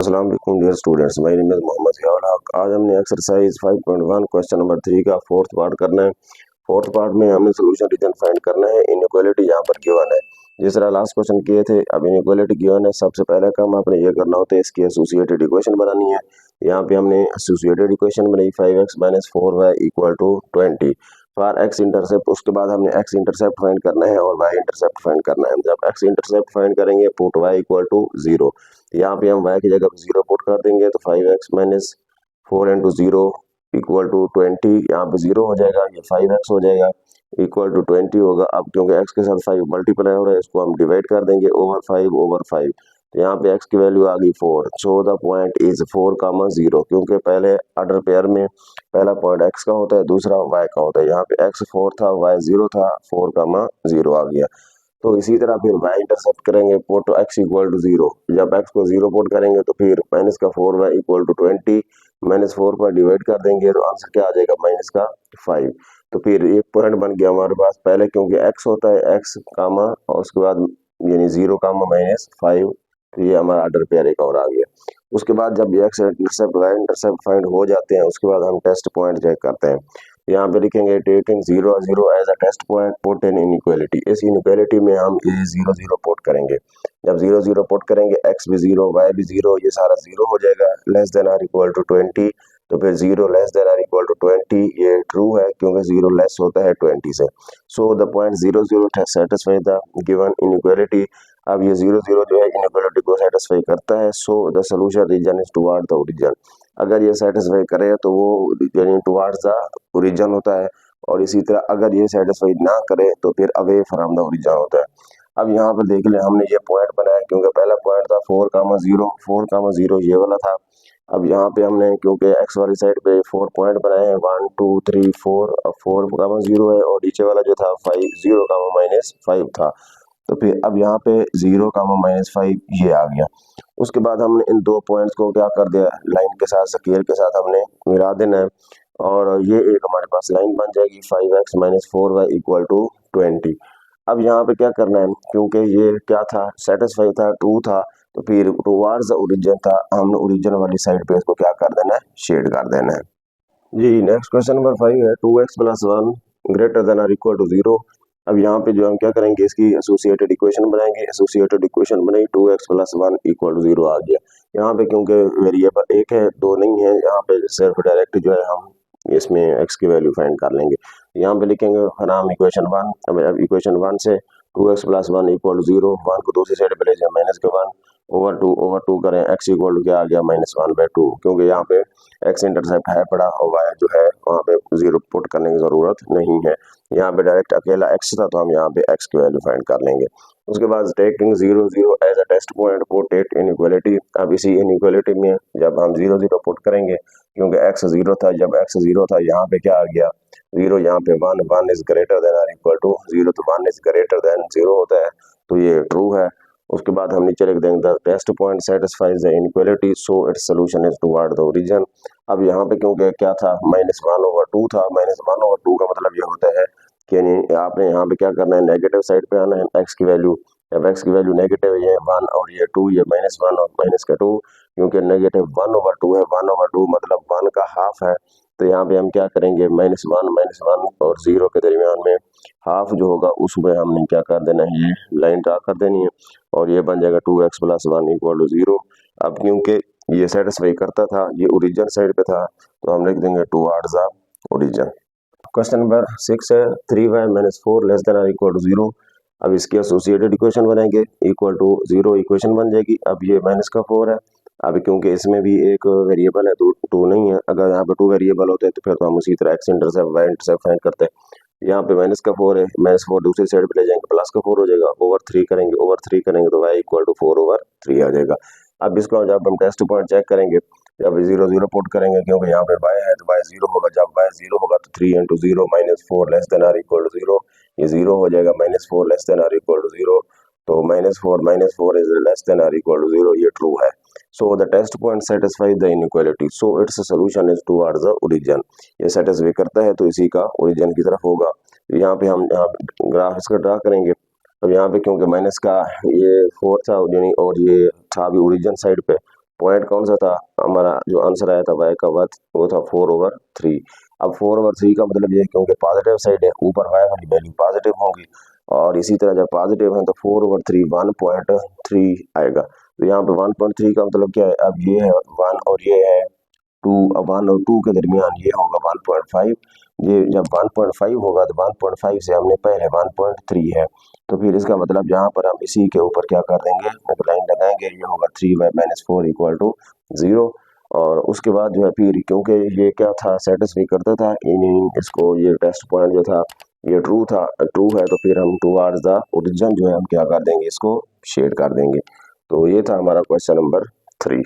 अस्सलाम वालेकुम dear students, my name is Mohammad Ziaul Haq. आज हमने एक्सरसाइज 5.1 क्वेश्चन नंबर 3 का फोर्थ पार्ट करना है। फोर्थ पार्ट में हमने सोल्यूशन रीजन फाइंड करना है। इनइक्वालिटी यहाँ पर गिवन है, जिस तरह लास्ट क्वेश्चन किए थे। अब इनइक्वालिटी गिवन है, सबसे पहले काम आपने ये करना होता है, इसकी एसोसिएटेड इक्वेशन बनानी है। यहाँ पे हमने एसोसिएटेड इक्वेशन बनाई 5x - 4y = 20 for x intercept. उसके बाद हमने एक्स इंटरसेप्ट फाइंड करना है और वाई इंटरसेप्ट फाइंड करना है। जब एक्स इंटरसेप्ट फाइंड करेंगे पुट y = 0। यहाँ पे हम y की जगह 0 पुट कर देंगे तो 5x - 4 × 0 = 20। यहाँ पे 0 हो जाएगा, ये 5x हो जाएगा = 20 होगा। अब क्योंकि x के साथ 5 मल्टीप्लाई हो रहा है, इसको हम डिवाइड कर देंगे ओवर 5/5। तो यहाँ पे x की वैल्यू आ गई 4। सो द पॉइंट इज 4, 0, क्योंकि पहले ऑर्डर पेयर में पहला पॉइंट x का होता है, दूसरा y का होता है। यहाँ पे x 4 था, y 0 था, 4, 0 आ गया। तो इसी तरह फिर y इंटरसेप्ट करेंगे, पुट x = 0। जब x को 0 पुट करेंगे तो फिर -4y = 20, -4 पर डिवाइड कर देंगे तो आंसर क्या आ जाएगा, -5। तो फिर एक पॉइंट बन गया हमारे पास। पहले क्योंकि x होता है, x कामा और उसके बाद यानी 0, -5, तो ये हमारा ऑर्डर पेयर एक और आ गया। उसके बाद जब x intercept y intercept find हो जाते हैं, उसके बाद हम टेस्ट पॉइंट चेक करते हैं। यहाँ पे लिखेंगे taking 0, 0 as a test point, put in inequality. इस इनइक्वालिटी में हम ये 0, 0 पुट करेंगे। जब 0, 0 पुट करेंगे, x भी 0, y भी 0, ये सारा 0 हो जाएगा। Less than or equal to 20, तो फिर 0 less than or equal to 20 ये ट्रू है, क्योंकि 0 लेस होता है 20 से। So the point 0, 0 satisfy the given inequality. अब ये 0, 0 जो है इनइक्वालिटी को सेटिस्फाई करता है। So the solution region is toward the origin. अगर ये सेटिस्फाई करे तो वो यानी टुवर्ड्स द ओरिजिन होता है, और इसी तरह अगर ये सेटिस्फाई ना करे तो फिर अवे फ्रॉम द ओरिजिन होता है। अब यहाँ पर देख लें, हमने ये पॉइंट बनाया क्योंकि पहला पॉइंट था 4, 0, 4, 0 ये वाला था। अब यहाँ पे हमने क्योंकि एक्स वाली साइड पे 4 पॉइंट बनाए हैं, 1, 2, 3, 4। अब 4, 0 है, और नीचे वाला जो था 5, 0, -5 था। तो फिर अब यहाँ पे 0, -5 ये आ गया। उसके बाद हमने इन दो पॉइंट्स को क्या कर दिया, लाइन के साथ स्केल के साथ हमने मिला देना है, और ये एक हमारे पास लाइन बन जाएगी 5x - 4y = 20। अब यहाँ पे क्या करना है, क्योंकि ये क्या था, सेटिस्फाई था, ट्रू था, तो फिर टुवर्ड्स ओरिजिन था, हमने ओरिजिन वाली साइड पे इसको क्या कर देना है, शेड कर देना है। जी नेक्स्ट क्वेश्चन नंबर 5 है 2x + 1 > 0। अब यहाँ पे जो हम क्या करेंगे, इसकी एसोसिएटेड इक्वेशन बनाएंगे। एसोसिएटेड इक्वेशन बनाई, 2x + 1 = 0 आ गया। यहाँ पे क्योंकि वेरिएबल एक है, दो नहीं है, यहाँ पे सिर्फ डायरेक्ट जो है हम इसमें x की वैल्यू फाइंड कर लेंगे। यहाँ पे लिखेंगे नाम इक्वेशन 1। अब इक्वेशन 1 से 2x + 1 = 0, 1 को दूसरी साइड पे ले जाए, -1 ओवर 2 करें, x = क्या आ गया, -1/2, क्योंकि यहाँ पे x इंटरसेप्ट है पड़ा और y जो है वहाँ पे 0 पुट करने की ज़रूरत नहीं है। यहाँ पे डायरेक्ट अकेला x था, तो हम यहाँ पे x की वैल्यू फाइंड कर लेंगे। उसके बाद taking 0, 0 as a test point, put it in equality. अब इसी इनइक्वालिटी में जब हम 0, 0 पुट करेंगे, क्योंकि x 0 था, जब x 0 था यहाँ पे क्या आ गया, 0, यहाँ पे 1, 1 is greater than or equal to 0, तो 1 इज ग्रेटर देन 0 होता है, तो ये ट्रू है। उसके बाद हम नीचे लिख देंगे the test point satisfies the inequality, so its solution is toward the origin. अब यहाँ पे क्योंकि क्या था, -1/2 था, -1/2 का मतलब ये होता है कि यानी आपने यहाँ पे क्या करना है, नेगेटिव साइड पे आना है x की वैल्यू। जब x की वैल्यू नेगेटिव है, ये 1 और ये 2, ये -1 और -2, क्योंकि नेगेटिव 1/2 है, 1/2 मतलब 1 का हाफ है। तो यहाँ पे हम क्या करेंगे, -1 और 0 के दरमियान में हाफ जो होगा उसमें हमने क्या कर देना है, ये लाइन ड्रा कर देनी है, और ये बन जाएगा 2x + 1 = 0। अब क्योंकि ये सेटिस्फाई करता था, ये ओरिजिन साइड पे था, तो हम लिख देंगे towards the origin. Question number 6 है 3y - 4 <= 0। अब इसकी एसोसिएटेड इक्वेशन बनाएंगे, =0 इक्वेशन बन जाएगी। अब ये -4 है। अब क्योंकि इसमें भी एक वेरिएबल है, टू नहीं है। अगर यहाँ पे 2 वेरिएबल होते हैं तो फिर तो हम उसी तरह x intercept y intercept find करते हैं। यहाँ पे -4 है, -4 दूसरी साइड पे ले जाएंगे, +4 हो जाएगा, ओवर 3 करेंगे, तो y = 4/3 आ जाएगा। अब इसको जब हम टेस्ट पॉइंट चेक करेंगे, जब 0, 0 पुट करेंगे, क्योंकि यहाँ पे y है तो y 0 होगा। जब y 0 होगा तो 3 × 0 -4 <= 0, ये 0 हो जाएगा, -4 <= 0, तो -4 इज <= 0, ये ट्रू है। So the test point satisfy the inequality, so its solution is towards the origin. ये सेटिस्फाई करता है तो इसी का ओरिजिन की तरफ होगा। यहाँ पे हम ग्राफ इसका ड्रा करेंगे। अब यहाँ पे क्योंकि माइनस का ये 4 था यानी, और ये था भी ओरिजिन साइड पे, पॉइंट कौन सा था, हमारा जो आंसर आया था y का वर्थ वो था 4/3। अब 4/3 का मतलब ये है क्योंकि पॉजिटिव साइड है, ऊपर y वाली वैल्यू पॉजिटिव होगी, और इसी तरह जब पॉजिटिव है तो 4/3 1.3 आएगा। तो यहाँ पे 1.3 का मतलब क्या है, अब ये है 1 और ये है 2, अब 1 और 2 के दरमियान ये होगा 1.5। ये जब 1.5 होगा तो 1.5 से हमने पहले 1.3 है, तो फिर इसका मतलब यहाँ पर हम इसी के ऊपर क्या कर देंगे, एक लाइन लगाएंगे, ये होगा 3y-4 इक्वल टू 0। और उसके बाद जो है फिर क्योंकि ये क्या था, सेटिस्फाई करता था इन इसको, ये टेस्ट पॉइंट जो था ये ट्रू था, ट्रू है, तो फिर हम टुवार्ड्स द ओरिजिन जो है हम क्या कर देंगे, इसको शेड कर देंगे। तो ये था हमारा क्वेश्चन नंबर 3।